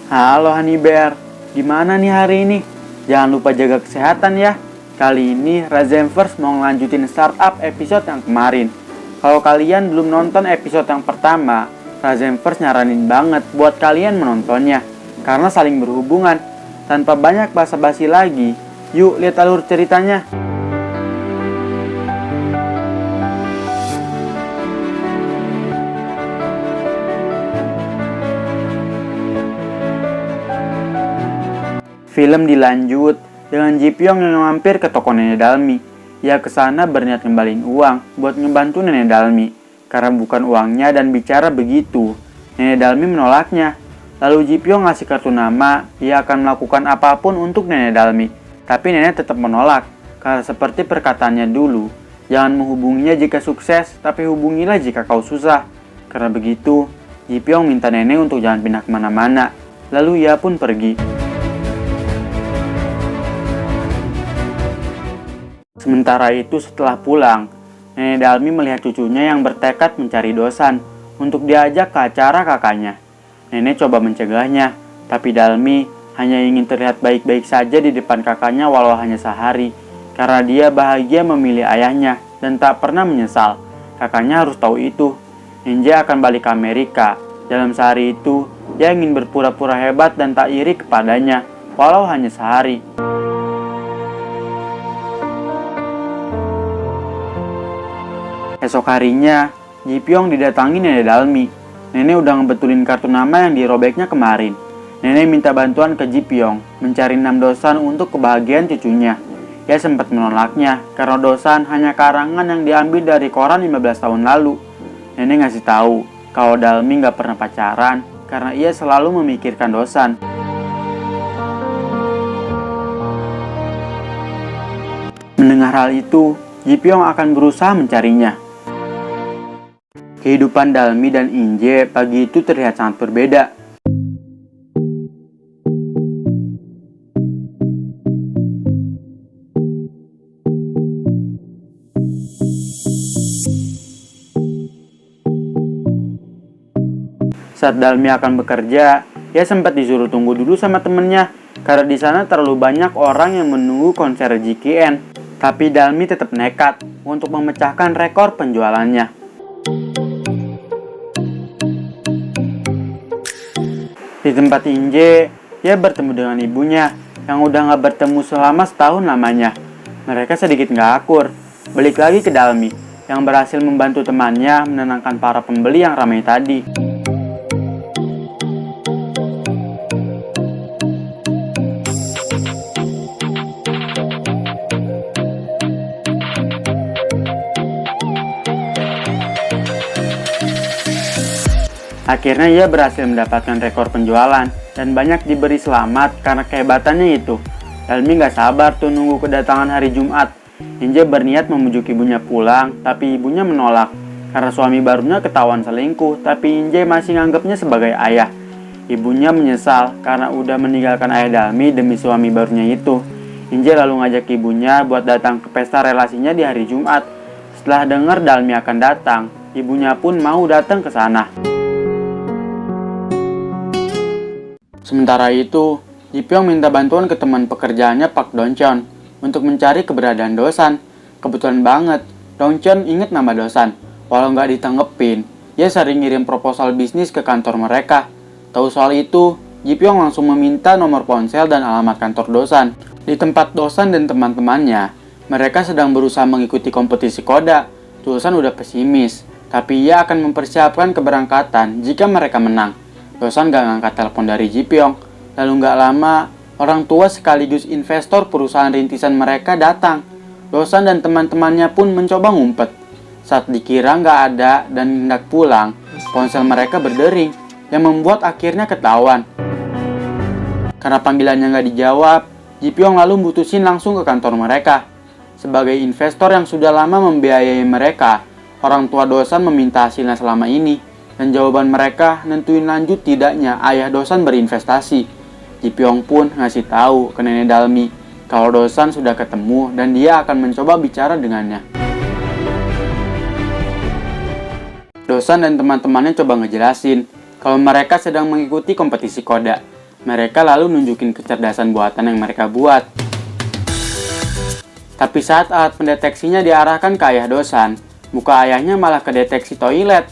Halo Honey Bear, gimana nih hari ini? Jangan lupa jaga kesehatan ya. Kali ini Razemverse mau ngelanjutin startup episode yang kemarin. Kalau kalian belum nonton episode yang pertama, Razemverse nyaranin banget buat kalian menontonnya, karena saling berhubungan. Tanpa banyak basa-basi lagi, yuk lihat alur ceritanya. Film dilanjut dengan Ji Pyong yang mampir ke toko Nenek Dalmi. Ia kesana berniat ngembalin uang buat ngebantu Nenek Dalmi, karena bukan uangnya dan bicara begitu. Nenek Dalmi menolaknya. Lalu Ji Pyong ngasih kartu nama, ia akan melakukan apapun untuk Nenek Dalmi. Tapi Nenek tetap menolak, karena seperti perkataannya dulu, jangan menghubunginya jika sukses, tapi hubungilah jika kau susah. Karena begitu, Ji Pyong minta Nenek untuk jangan pindah kemana-mana. Lalu ia pun pergi. Sementara itu setelah pulang, Nenek Dalmi melihat cucunya yang bertekad mencari Dosan untuk diajak ke acara kakaknya. Nenek coba mencegahnya, tapi Dalmi hanya ingin terlihat baik-baik saja di depan kakaknya walau hanya sehari, karena dia bahagia memilih ayahnya dan tak pernah menyesal. Kakaknya harus tahu itu. Ninja akan balik ke Amerika. Dalam sehari itu, dia ingin berpura-pura hebat dan tak iri kepadanya, walau hanya sehari. Esok harinya, Ji Pyong didatangi Nenek Dalmi. Nenek udah ngebetulin kartu nama yang dirobeknya kemarin. Nenek minta bantuan ke Ji Pyong mencari 6 Dosan untuk kebahagiaan cucunya. Ia sempat menolaknya karena Dosan hanya karangan yang diambil dari koran 15 tahun lalu. Nenek ngasih tahu kalau Dalmi gak pernah pacaran karena ia selalu memikirkan Dosan. Mendengar hal itu, Ji Pyong akan berusaha mencarinya. Kehidupan Dalmi dan Inje pagi itu terlihat sangat berbeda. Saat Dalmi akan bekerja, ia sempat disuruh tunggu dulu sama temennya, karena di sana terlalu banyak orang yang menunggu konser JKN. Tapi Dalmi tetap nekat untuk memecahkan rekor penjualannya. Di tempat Inje, ia bertemu dengan ibunya yang udah gak bertemu selama setahun lamanya. Mereka sedikit gak akur. Balik lagi ke Dalmi yang berhasil membantu temannya menenangkan para pembeli yang ramai tadi. Akhirnya ia berhasil mendapatkan rekor penjualan dan banyak diberi selamat karena kehebatannya itu. Dalmi gak sabar tuh nunggu kedatangan hari Jumat. Inje berniat membujuk ibunya pulang, tapi ibunya menolak karena suami barunya ketahuan selingkuh, tapi Inje masih nganggapnya sebagai ayah. Ibunya menyesal karena udah meninggalkan ayah Dalmi demi suami barunya itu. Inje lalu ngajak ibunya buat datang ke pesta relasinya di hari Jumat. Setelah dengar Dalmi akan datang, ibunya pun mau datang ke sana. Sementara itu, Ji Pyong minta bantuan ke teman pekerjaannya Pak Doncheon untuk mencari keberadaan Dosan. Kebetulan banget, Doncheon inget nama Dosan. Walau nggak ditanggepin, ia sering ngirim proposal bisnis ke kantor mereka. Tahu soal itu, Ji Pyong langsung meminta nomor ponsel dan alamat kantor Dosan. Di tempat Dosan dan teman-temannya, mereka sedang berusaha mengikuti kompetisi koda. Dosan udah pesimis, tapi ia akan mempersiapkan keberangkatan jika mereka menang. Dosan gak ngangkat telepon dari Ji Pyong. Lalu gak lama, orang tua sekaligus investor perusahaan rintisan mereka datang. Dosan dan teman-temannya pun mencoba ngumpet. Saat dikira gak ada dan hendak pulang, ponsel mereka berdering, yang membuat akhirnya ketahuan. Karena panggilannya gak dijawab, Ji Pyong lalu mutusin langsung ke kantor mereka. Sebagai investor yang sudah lama membiayai mereka, orang tua Dosan meminta hasilnya selama ini. Dan jawaban mereka nentuin lanjut tidaknya ayah Dosan berinvestasi. Ji Pyong pun ngasih tahu ke Nenek Dalmi kalau Dosan sudah ketemu dan dia akan mencoba bicara dengannya. Dosan dan teman-temannya coba ngejelasin kalau mereka sedang mengikuti kompetisi koda. Mereka lalu nunjukin kecerdasan buatan yang mereka buat. Tapi saat alat pendeteksinya diarahkan ke ayah Dosan, muka ayahnya malah kedeteksi toilet.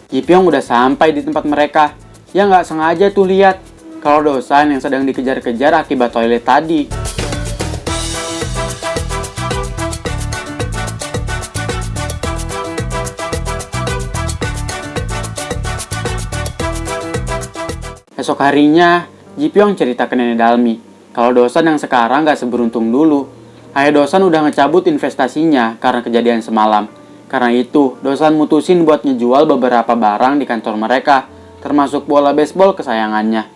Ji Pyong udah sampai di tempat mereka. Ya nggak sengaja tuh lihat kalau Dosan yang sedang dikejar-kejar akibat toilet tadi. Esok harinya, Ji Pyong cerita ke Nenek Dalmi kalau Dosan yang sekarang gak seberuntung dulu. Ayah Dosan udah ngecabut investasinya karena kejadian semalam. Karena itu, Dosan mutusin buat ngejual beberapa barang di kantor mereka, termasuk bola baseball kesayangannya.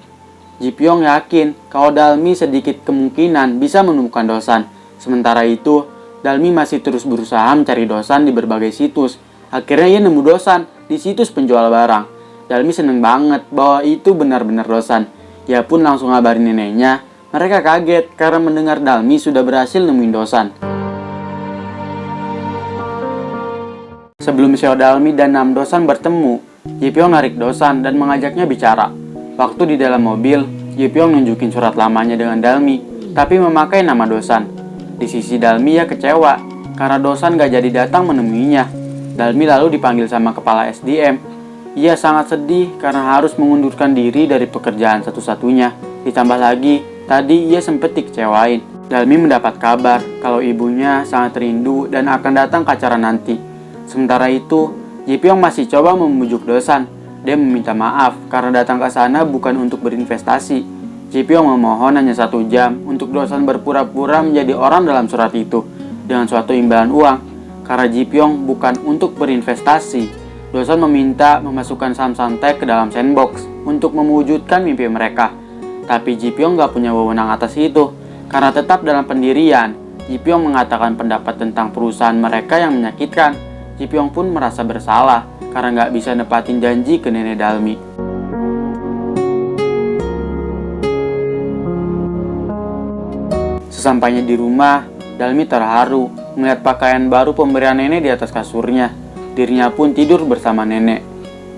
Ji Pyong yakin kalau Dalmi sedikit kemungkinan bisa menemukan Dosan. Sementara itu, Dalmi masih terus berusaha mencari Dosan di berbagai situs. Akhirnya ia nemu Dosan di situs penjual barang. Dalmi seneng banget bahwa itu benar-benar Dosan. Ia pun langsung ngabarin neneknya. Mereka kaget karena mendengar Dalmi sudah berhasil nemuin Dosan. Sebelum Xiao Dalmi dan Nam Dosan bertemu, Ji Pyong narik Dosan dan mengajaknya bicara. Waktu di dalam mobil, Ji Pyong nunjukin surat lamanya dengan Dalmi, tapi memakai nama Dosan. Di sisi Dalmi ia kecewa karena Dosan gak jadi datang menemuinya. Dalmi lalu dipanggil sama kepala SDM. Ia sangat sedih karena harus mengundurkan diri dari pekerjaan satu-satunya. Ditambah lagi, tadi ia sempat dikecewain. Dalmi mendapat kabar kalau ibunya sangat rindu dan akan datang ke acara nanti. Sementara itu, Ji Pyong masih coba membujuk Dosan. Dia meminta maaf karena datang ke sana bukan untuk berinvestasi. Ji Pyong memohon hanya 1 jam untuk Dosan berpura-pura menjadi orang dalam surat itu dengan suatu imbalan uang. Karena Ji Pyong bukan untuk berinvestasi, Dosan meminta memasukkan Samsung Tech ke dalam sandbox untuk mewujudkan mimpi mereka. Tapi Ji Pyong gak punya wewenang atas itu. Karena tetap dalam pendirian, Ji Pyong mengatakan pendapat tentang perusahaan mereka yang menyakitkan. Ji Pyong pun merasa bersalah karena gak bisa nepatin janji ke Nenek Dalmi. Sesampainya di rumah, Dalmi terharu melihat pakaian baru pemberian nenek di atas kasurnya. Dirinya pun tidur bersama nenek.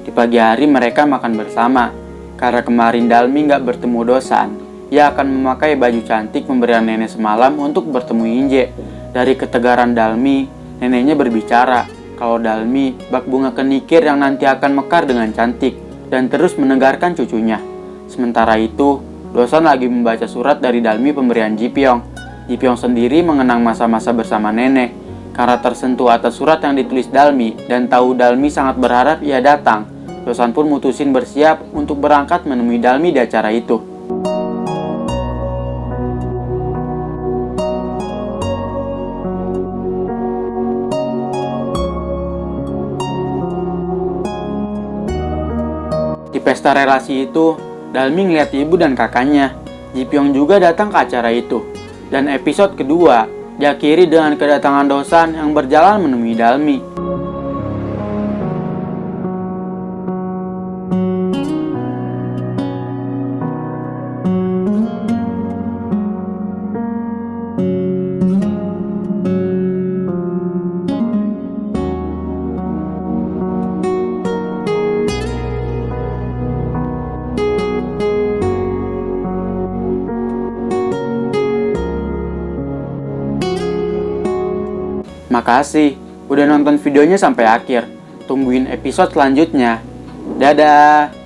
Di pagi hari mereka makan bersama. Karena kemarin Dalmi gak bertemu Dosan, ia akan memakai baju cantik pemberian nenek semalam untuk bertemu Inje. Dari ketegaran Dalmi, neneknya berbicara kalau Dalmi bak bunga kenikir yang nanti akan mekar dengan cantik dan terus menegarkan cucunya. Sementara itu, Dosan lagi membaca surat dari Dalmi pemberian Ji Pyong. Ji Pyong sendiri mengenang masa-masa bersama nenek. Karena tersentuh atas surat yang ditulis Dalmi dan tahu Dalmi sangat berharap ia datang, Dosan pun mutusin bersiap untuk berangkat menemui Dalmi di acara itu. Di pesta relasi itu, Dalmi ngeliat ibu dan kakaknya. Ji Pyong juga datang ke acara itu. Dan episode kedua diakhiri dengan kedatangan Dosan yang berjalan menemui Dalmi. Makasih udah nonton videonya sampai akhir. Tungguin episode selanjutnya. Dadah!